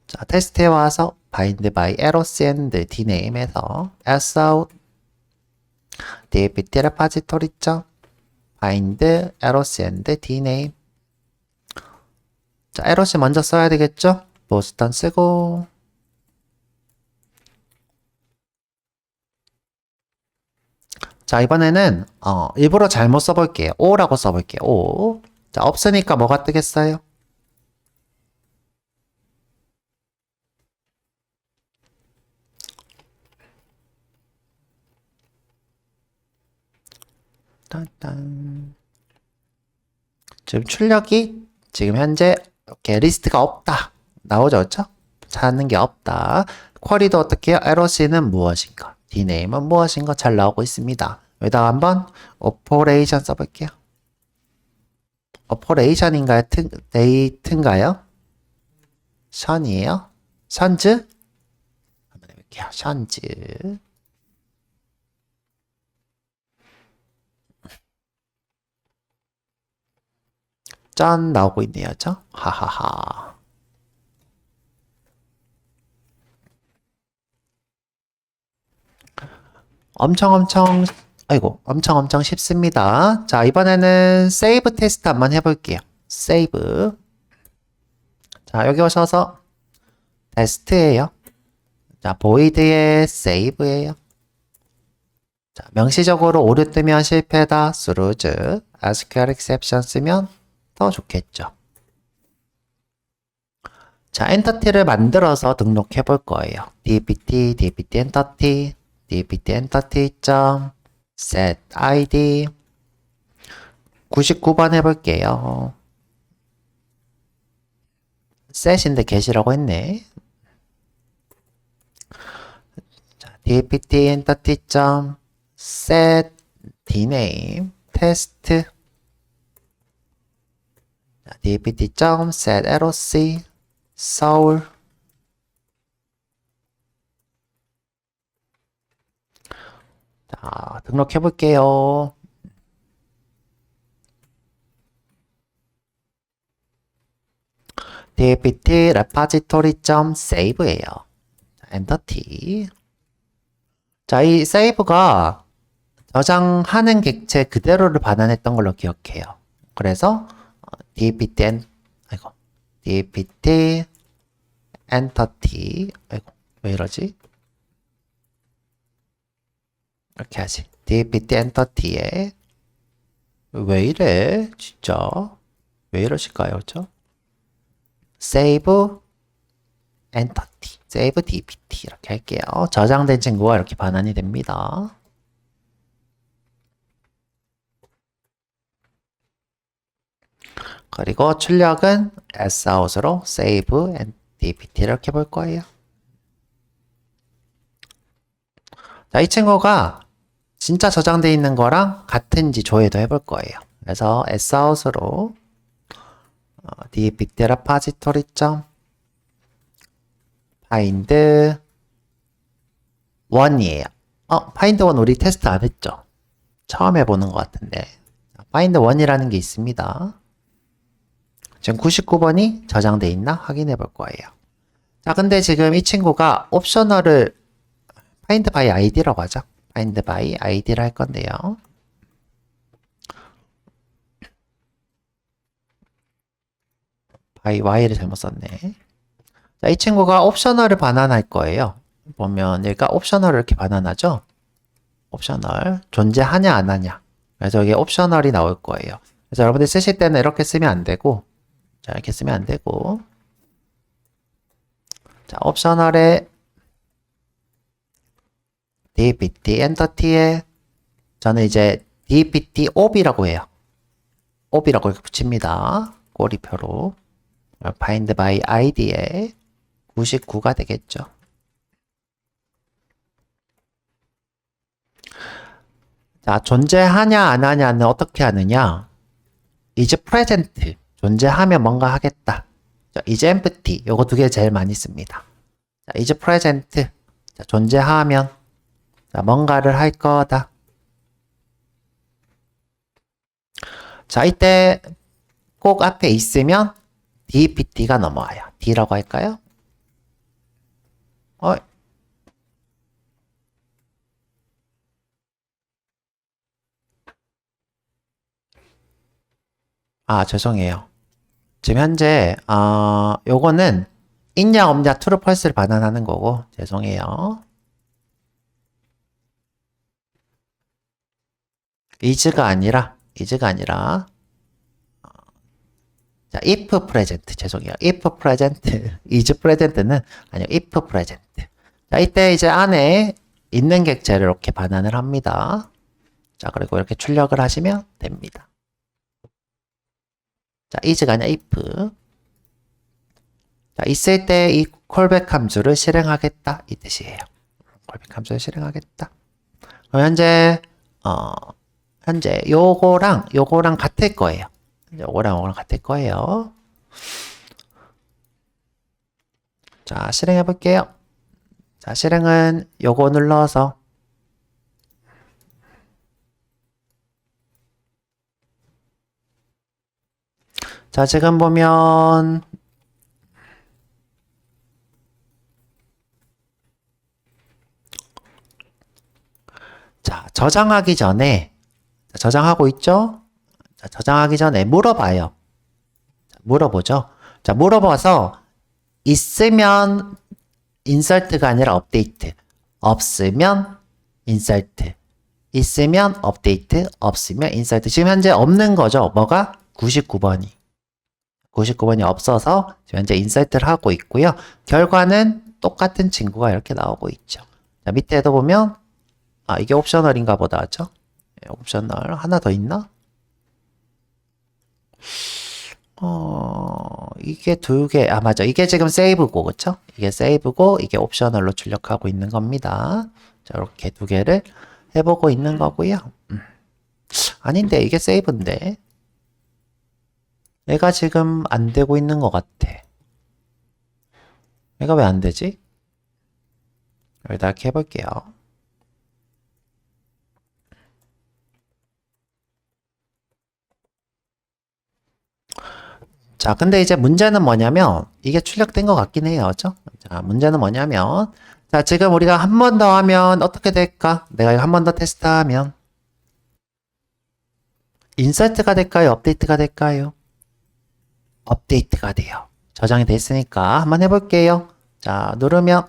자, 테스트에 와서 bind by eros and dname에서 sout dpt repository bind eros and dname. 자, eros 먼저 써야 되겠죠? 보스턴 쓰고 자, 이번에는 일부러 잘못 써볼게요. O라고 써볼게요. O. 자, 없으니까 뭐가 뜨겠어요? 딴딴. 지금 출력이 지금 현재 이렇게 리스트가 없다. 나오죠, 그렇죠? 찾는 게 없다. 쿼리도 어떻게 해요? LOC는 무엇인가? dname은 무엇인가? 잘 나오고 있습니다. 여기다가 한번 오퍼레이션 써볼게요. 오퍼레이션인가요? 데이트인가요? 션이에요? 션즈? 한번 해볼게요. 션즈. 짠 나오고 있네요. 죠 하하하. 엄청 쉽습니다. 자, 이번에는 세이브 테스트 한번 해볼게요. 세이브. 자, 여기 오셔서 테스트예요. 자, 보이드의 세이브예요. 자, 명시적으로 오류 뜨면 실패다. 스루즈. SQL exception 쓰면 더 좋겠죠. 자, 엔터티를 만들어서 등록해 볼 거예요. dpt entity, dpt entity set id 99번 해볼게요. set인데 get이라고 했네. 자, dpt entity set dname test dpt set roc 서울. 자, 등록해 볼게요. dpt repository.save예요. 엔터 T. 자, 이 save가 저장하는 객체 그대로를 반환했던 걸로 기억해요. 그래서 dpt enter T. 아이고, 왜 이러지? 이렇게 하지. dpt enter T에 왜 이래? 진짜 왜 이러실까요? 저? save enter T, save dpt 이렇게 할게요. 저장된 친구가 이렇게 반환이 됩니다. 그리고 출력은 sout으로 save and dpt 이렇게 볼 거예요. 자, 이 친구가 진짜 저장되어 있는 거랑 같은지 조회도 해볼 거예요. 그래서 sout으로 dpt repository find 1이에요. find 1 우리 테스트 안 했죠? 처음 해보는 것 같은데. find 1이라는 게 있습니다. 지금 99번이 저장돼 있나 확인해 볼 거예요. 자, 근데 지금 이 친구가 옵셔널을 find by id라고 하죠. find by id를 할 건데요. by y를 잘못 썼네. 자, 이 친구가 옵셔널을 반환할 거예요. 보면 얘가 옵셔널을 이렇게 반환하죠. 옵셔널 존재하냐 안 하냐. 그래서 여기 옵셔널이 나올 거예요. 그래서 여러분들 쓰실 때는 이렇게 쓰면 안 되고, 자, 이렇게 쓰면 안 되고, 자, 옵셔널에 dpt 엔터티에 저는 이제 dpt op이라고 해요. op이라고 이렇게 붙입니다. 꼬리표로 find by id에 99가 되겠죠. 자, 존재하냐 안 하냐는 어떻게 하느냐? is present 존재하면 뭔가 하겠다. 자, is empty 요거 두 개 제일 많이 씁니다. 자, is present 자, 존재하면 자, 뭔가를 할 거다. 자, 이때 꼭 앞에 있으면 dpt가 넘어와요. d라고 할까요? 죄송해요. 지금 현재 요거는 있냐 없냐 true false를 반환하는 거고 죄송해요. is가 아니라 자, if present 죄송해요. if present is present는 아니요. if present. 자, 이때 이제 안에 있는 객체를 이렇게 반환을 합니다. 자, 그리고 이렇게 출력을 하시면 됩니다. 자, is가 아니라 if. 자, 있을 때 이 콜백 함수를 실행하겠다 이 뜻이에요. 콜백 함수를 실행하겠다. 그럼 현재 요거랑 같을 거예요. 요거랑 같을 거예요. 자, 실행해 볼게요. 자, 실행은 요거 눌러서 자, 지금 보면 자, 저장하기 전에 저장하고 있죠? 자, 저장하기 전에 물어봐요. 자, 물어보죠. 자, 물어봐서 있으면 인설트가 아니라 업데이트. 없으면 인설트. 있으면 업데이트. 없으면 인설트. 지금 현재 없는 거죠. 뭐가? 99번이. 99번이 없어서 지금 현재 인설트를 하고 있고요. 결과는 똑같은 친구가 이렇게 나오고 있죠. 자, 밑에도 보면 이게 옵셔널인가 보다 하죠? 네, 옵셔널 하나 더 있나? 이게 두 개, 맞아. 이게 지금 세이브고, 그쵸? 이게 세이브고, 이게 옵셔널로 출력하고 있는 겁니다. 자, 이렇게 두 개를 해보고 있는 거고요. 아닌데, 이게 세이브인데. 얘가 지금 안 되고 있는 것 같아. 얘가 왜 안 되지? 여기다 이렇게 해볼게요. 자, 근데 이제 문제는 뭐냐면, 이게 출력된 것 같긴 해요. 그죠? 자, 문제는 뭐냐면, 자, 지금 우리가 한 번 더 하면 어떻게 될까? 내가 이거 한 번 더 테스트하면, 인서트가 될까요? 업데이트가 될까요? 업데이트가 돼요. 저장이 됐으니까 한번 해볼게요. 자, 누르면,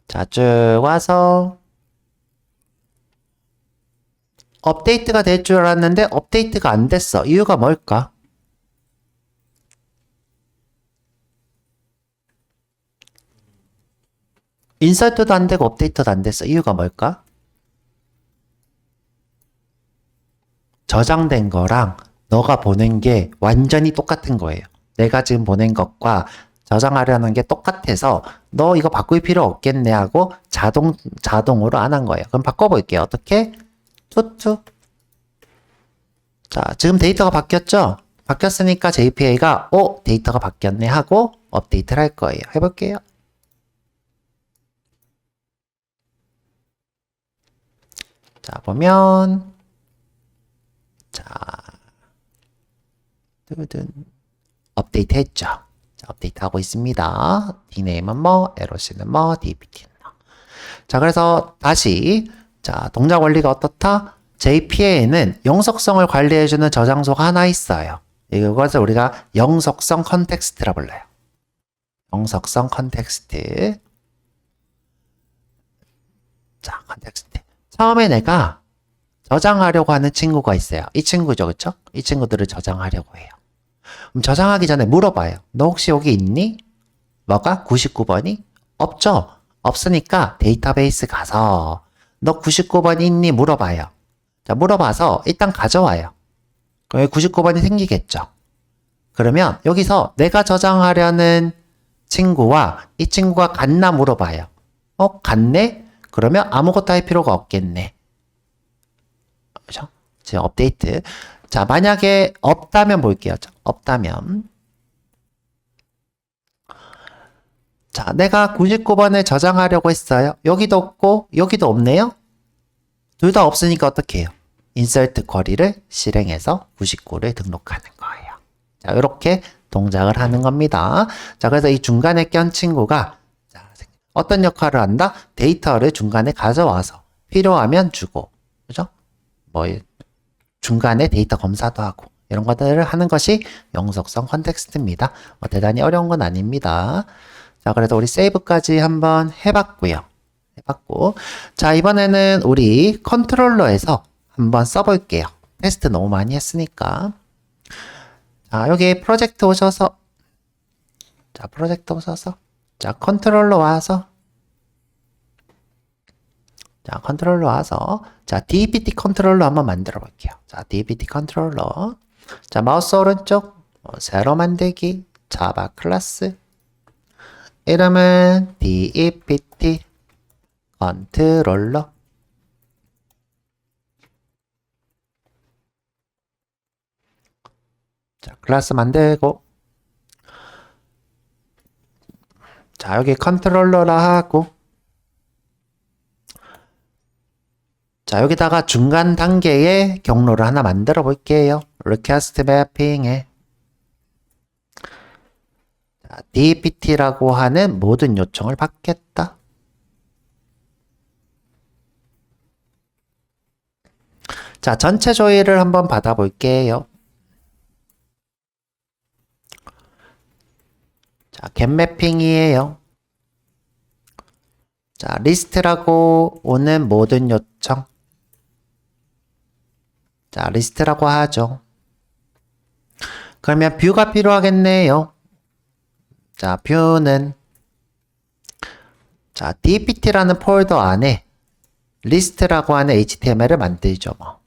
자, 쭉 와서, 업데이트가 될 줄 알았는데, 업데이트가 안 됐어. 이유가 뭘까? 인서트도 안 되고, 업데이트도 안 됐어. 이유가 뭘까? 저장된 거랑 너가 보낸 게 완전히 똑같은 거예요. 내가 지금 보낸 것과 저장하려는 게 똑같아서 너 이거 바꿀 필요 없겠네 하고 자동으로 안 한 거예요. 그럼 바꿔볼게요. 어떻게? 투투. 자, 지금 데이터가 바뀌었죠? 바뀌었으니까 JPA가 데이터가 바뀌었네 하고 업데이트를 할 거예요. 해볼게요. 자, 보면 자, 두둔 업데이트 했죠. 자, 업데이트 하고 있습니다. dname은 뭐, error는 뭐, dpt는 뭐. 자, 그래서 다시 자, 동작 원리가 어떻다? JPA에는 영속성을 관리해주는 저장소가 하나 있어요. 이것을 우리가 영속성 컨텍스트라 불러요. 영속성 컨텍스트. 자, 컨텍스트. 처음에 내가 저장하려고 하는 친구가 있어요. 이 친구죠, 그쵸? 이 친구들을 저장하려고 해요. 그럼 저장하기 전에 물어봐요. 너 혹시 여기 있니? 뭐가? 99번이? 없죠? 없으니까 데이터베이스 가서 너 99번 있니? 물어봐요. 자, 물어봐서 일단 가져와요. 그럼 99번이 생기겠죠? 그러면 여기서 내가 저장하려는 친구와 이 친구가 같나 물어봐요. 같네? 그러면 아무것도 할 필요가 없겠네. 그죠? 지금 업데이트. 자, 만약에 없다면 볼게요. 없다면. 자, 내가 99번을 저장하려고 했어요. 여기도 없고, 여기도 없네요? 둘 다 없으니까 어떻게 해요? 인서트 쿼리를 실행해서 99를 등록하는 거예요. 자, 이렇게 동작을 하는 겁니다. 자, 그래서 이 중간에 껴 친구가 어떤 역할을 한다? 데이터를 중간에 가져와서 필요하면 주고, 그죠? 뭐, 중간에 데이터 검사도 하고, 이런 것들을 하는 것이 영속성 컨텍스트입니다. 대단히 어려운 건 아닙니다. 자, 그래서 우리 세이브까지 한번 해봤고요. 자, 이번에는 우리 컨트롤러에서 한번 써볼게요. 테스트 너무 많이 했으니까. 자, 여기 프로젝트 오셔서, 자, 컨트롤러 와서, 자, DPT 컨트롤러 한번 만들어 볼게요. 자, DPT 컨트롤러. 자, 마우스 오른쪽, 새로 만들기, 자바 클래스. 이름은 DPT 컨트롤러. 자, 클래스 만들고. 자, 여기 컨트롤러라 하고. 자, 여기다가 중간 단계의 경로를 하나 만들어 볼게요. request mapping에 DPT라고 하는 모든 요청을 받겠다. 자, 전체 조회를 한번 받아볼게요. 자, getMapping이에요. 자, 리스트라고 오는 모든 요청. 자, 리스트라고 하죠. 그러면 뷰가 필요하겠네요. 자, 뷰는 자, dpt라는 폴더 안에 리스트라고 하는 HTML을 만들죠, 뭐.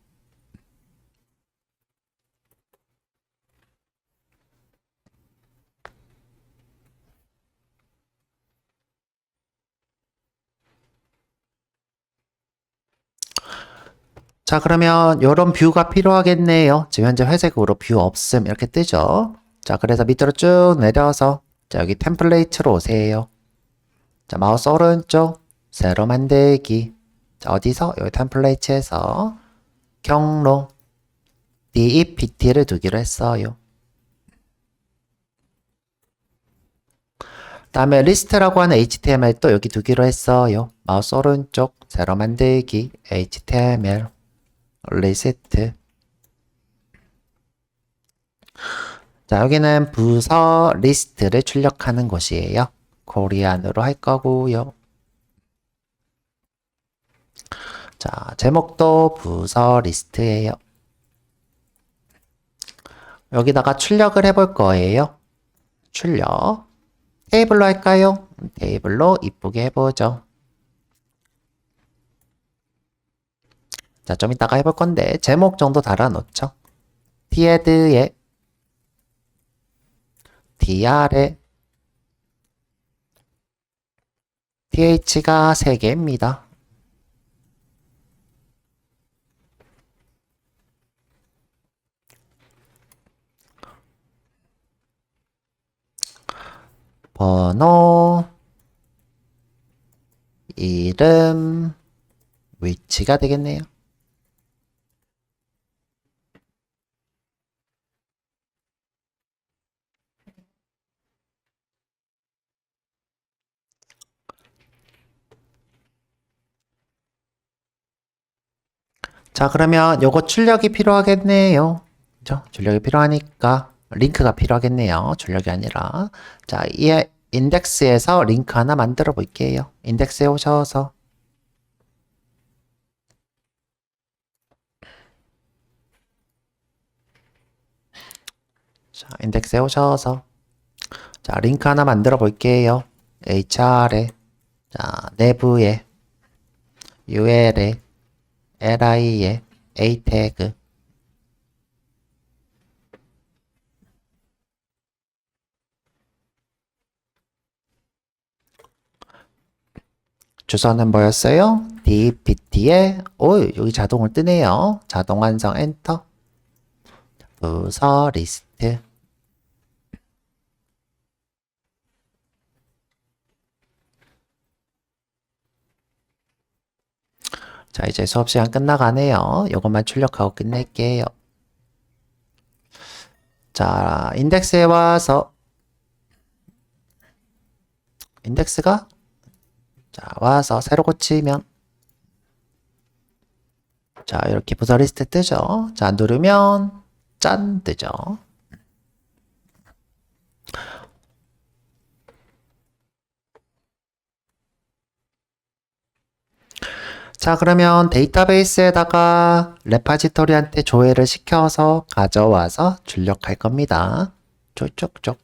자, 그러면 이런 뷰가 필요하겠네요. 지금 현재 회색으로 뷰 없음 이렇게 뜨죠. 자, 그래서 밑으로 쭉 내려서 자, 여기 템플레이트로 오세요. 자, 마우스 오른쪽 새로 만들기. 자, 어디서? 여기 템플레이트에서 경로. DEPT를 두기로 했어요. 다음에 리스트라고 하는 HTML 또 여기 두기로 했어요. 마우스 오른쪽 새로 만들기 HTML 리스트. 자, 여기는 부서 리스트를 출력하는 곳이에요. 코리안으로 할 거고요. 자, 제목도 부서 리스트예요. 여기다가 출력을 해볼 거예요. 출력. 테이블로 할까요? 테이블로 이쁘게 해보죠. 자, 좀 이따가 해볼 건데 제목 정도 달아놓죠. t헤드에 dr에 th가 3개입니다. 번호, 이름, 위치가 되겠네요. 자, 그러면 요거 출력이 필요하겠네요. 그죠? 출력이 필요하니까 링크가 필요하겠네요. 출력이 아니라. 자, 이 인덱스에서 링크 하나 만들어 볼게요. 인덱스에 오셔서 자, 인덱스에 오셔서 자, 링크 하나 만들어 볼게요. HR에 자, 내부에 UL에 LI에 A 태그 주소는 뭐였어요? DPT에 여기 자동으로 뜨네요. 자동 완성 엔터. 부서 리스트. 자, 이제 수업 시간 끝나가네요. 이것만 출력하고 끝낼게요. 자, 인덱스에 와서 인덱스가 자, 와서 새로 고치면 자, 이렇게 부서 리스트 뜨죠. 자, 누르면 짠 뜨죠. 자, 그러면 데이터베이스에다가 레파지토리한테 조회를 시켜서 가져와서 출력할 겁니다. 쭉쭉쭉.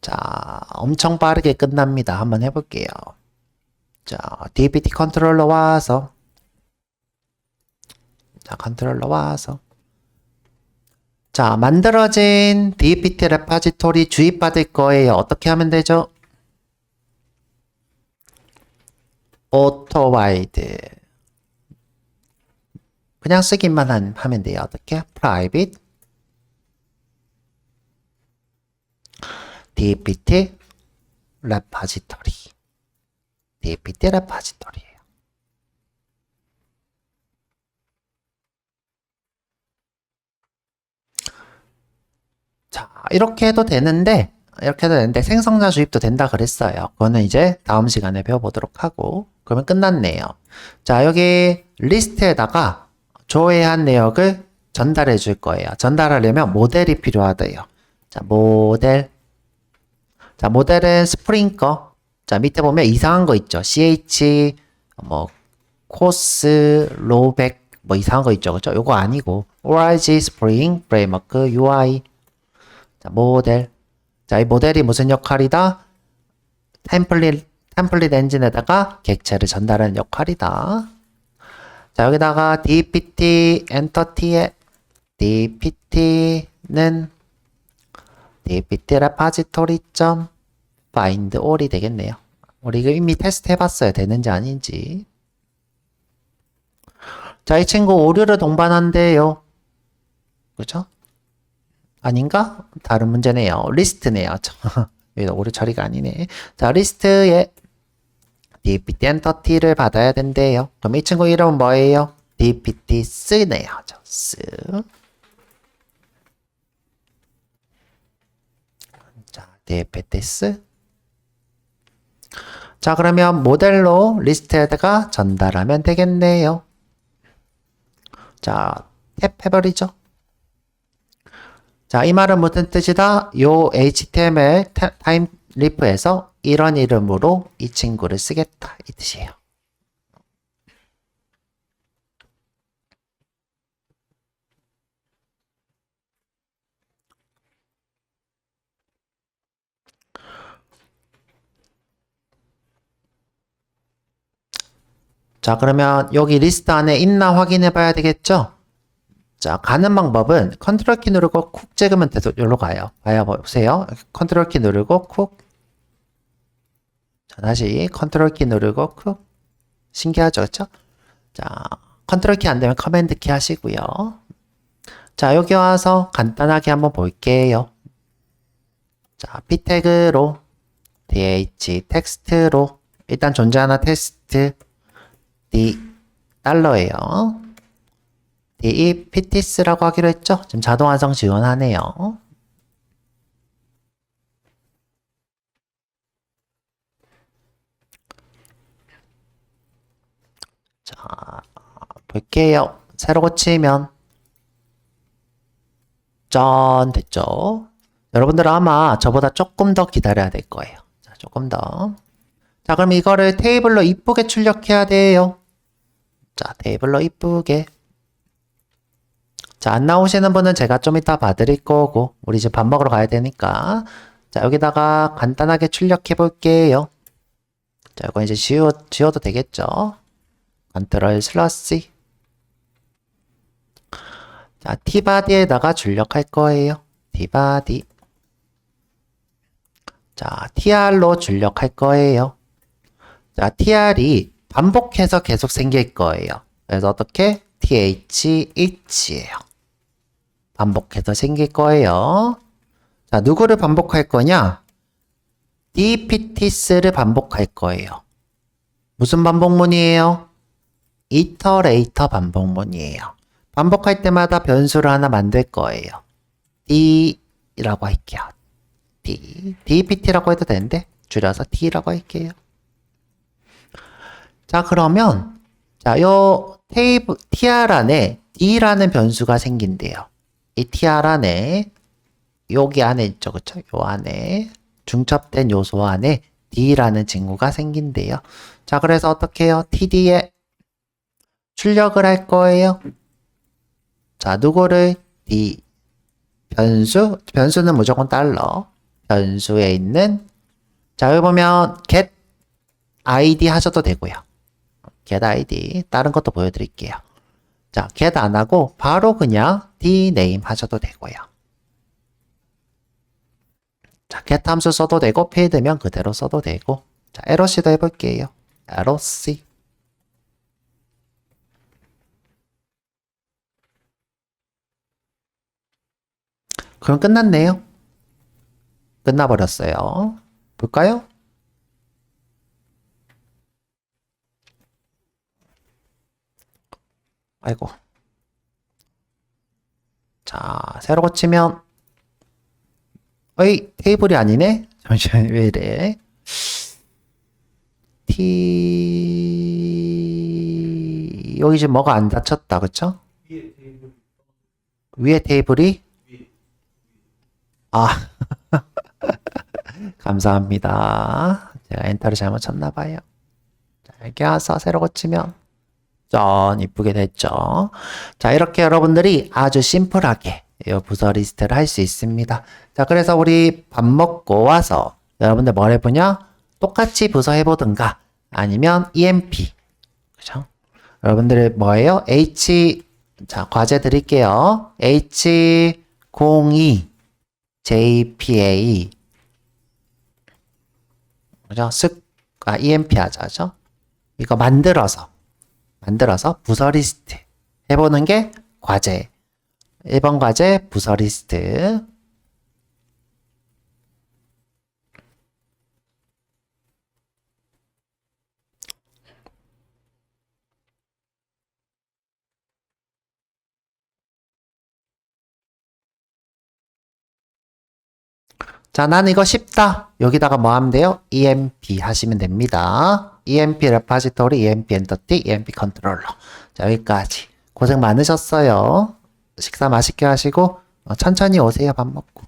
자, 엄청 빠르게 끝납니다. 한번 해볼게요. 자, DPT 컨트롤러 와서 자, 컨트롤러 와서 자, 만들어진 DPT 레파지토리 주입받을 거예요. 어떻게 하면 되죠? auto-wide 그냥 쓰기만 하면 돼요. 어떻게? private dpt repository dpt repository예요. 자, 이렇게 해도 되는데 생성자 주입도 된다 그랬어요. 그거는 이제 다음 시간에 배워보도록 하고 그러면 끝났네요. 자, 여기 리스트에다가 조회한 내역을 전달해 줄 거예요. 전달하려면 모델이 필요하대요. 자, 모델. 자, 모델은 스프링 거. 자, 밑에 보면 이상한 거 있죠. ch, 코스, 로백, 이상한 거 있죠. 그죠? 요거 아니고, org, 스프링, 프레임워크, UI. 자, 모델. 자, 이 모델이 무슨 역할이다? 템플릿 엔진에다가 객체를 전달하는 역할이다. 자, 여기다가 dpt 엔터티에 dpt는 dpt repository find all이 되겠네요. 우리 이거 이미 테스트 해봤어요. 되는지 아닌지. 자, 이 친구 오류를 동반한대요. 그죠? 아닌가? 다른 문제네요. 리스트네요. 오류 처리가 아니네. 자, 리스트에 dpt 엔터티를 받아야 된대요. 그럼 이 친구 이름은 뭐예요? dpt 쓰네요. 쓰. 자, dpt 쓰. 자, 그러면 모델로 리스트에다가 전달하면 되겠네요. 자, 탭 해버리죠. 자, 이 말은 무슨 뜻이다? 요 HTML 타임 리프에서 이런 이름으로 이 친구를 쓰겠다. 이 뜻이에요. 자, 그러면 여기 리스트 안에 있나 확인해 봐야 되겠죠? 자, 가는 방법은 컨트롤 키 누르고 쿡 찍으면 돼서 여기로 가요. 보세요. 컨트롤 키 누르고 쿡. 자, 다시 컨트롤 키 누르고 쿡. 신기하죠? 그쵸? 자, 컨트롤 키 안 되면 커맨드 키 하시고요. 자, 여기 와서 간단하게 한번 볼게요. 자, p 태그로 dh 텍스트로 일단 존재하는 텍스트 d 달러예요. d pts라고 하기로 했죠? 지금 자동 완성 지원하네요. 자, 볼게요. 새로 고치면 짠 됐죠? 여러분들 아마 저보다 조금 더 기다려야 될 거예요. 자, 조금 더. 자, 그럼 이거를 테이블로 이쁘게 출력해야 돼요. 자, 테이블로 이쁘게. 자, 안 나오시는 분은 제가 좀 이따 봐드릴 거고, 우리 이제 밥 먹으러 가야 되니까. 자, 여기다가 간단하게 출력해 볼게요. 자, 이거 이제 지워도 되겠죠? 컨트롤 슬러시. 자, t바디에다가 출력할 거예요. t바디. 자, tr로 출력할 거예요. 자, tr이 반복해서 계속 생길 거예요. 그래서 어떻게? th이에요. 반복해서 생길 거예요. 자, 누구를 반복할 거냐? dpts를 반복할 거예요. 무슨 반복문이에요? 이터레이터 반복문이에요. 반복할 때마다 변수를 하나 만들 거예요. d라고 할게요. dpt라고 해도 되는데 줄여서 t라고 할게요. 자, 그러면 자, 요 테이블 tr 안에 d라는 변수가 생긴대요. 이 tr 안에 여기 안에 있죠, 그쵸? 요 안에 중첩된 요소 안에 d라는 친구가 생긴대요. 자, 그래서 어떻게 해요? td에 출력을 할 거예요. 자, 누구를 d 변수는 무조건 달러. 변수에 있는 자, 여기 보면 get id 하셔도 되고요. get id 다른 것도 보여드릴게요. 자, get 안 하고 바로 그냥 dname 하셔도 되고요. 자, get 함수 써도 되고 필드면 그대로 써도 되고. 자, 에러씨도 해볼게요. 에러씨. 그럼 끝났네요. 끝나버렸어요. 볼까요? 아이고. 자, 새로 고치면 어이, 테이블이 아니네? 잠시만, 왜 이래? 여기 지금 뭐가 안 닫혔다, 그쵸? 위에 테이블이? 아, 감사합니다. 제가 엔터를 잘못 쳤나봐요. 자, 이렇게 와서 새로 고치면 짠, 이쁘게 됐죠? 자, 이렇게 여러분들이 아주 심플하게 이 부서 리스트를 할 수 있습니다. 자, 그래서 우리 밥 먹고 와서 여러분들 뭘 해보냐? 똑같이 부서 해보든가 아니면 EMP. 그죠? 여러분들이 뭐예요? 자, 과제 드릴게요. H02 JPA. 그죠? EMP 하자죠? 이거 만들어서 부서 리스트 해보는 게 과제. 1번 과제 부서 리스트. 자, 나는 이거 쉽다. 여기다가 뭐 하면 돼요? EMP 하시면 됩니다. EMP 레파지토리, EMP 엔터티, EMP 컨트롤러. 자, 여기까지. 고생 많으셨어요. 식사 맛있게 하시고 천천히 오세요. 밥 먹고.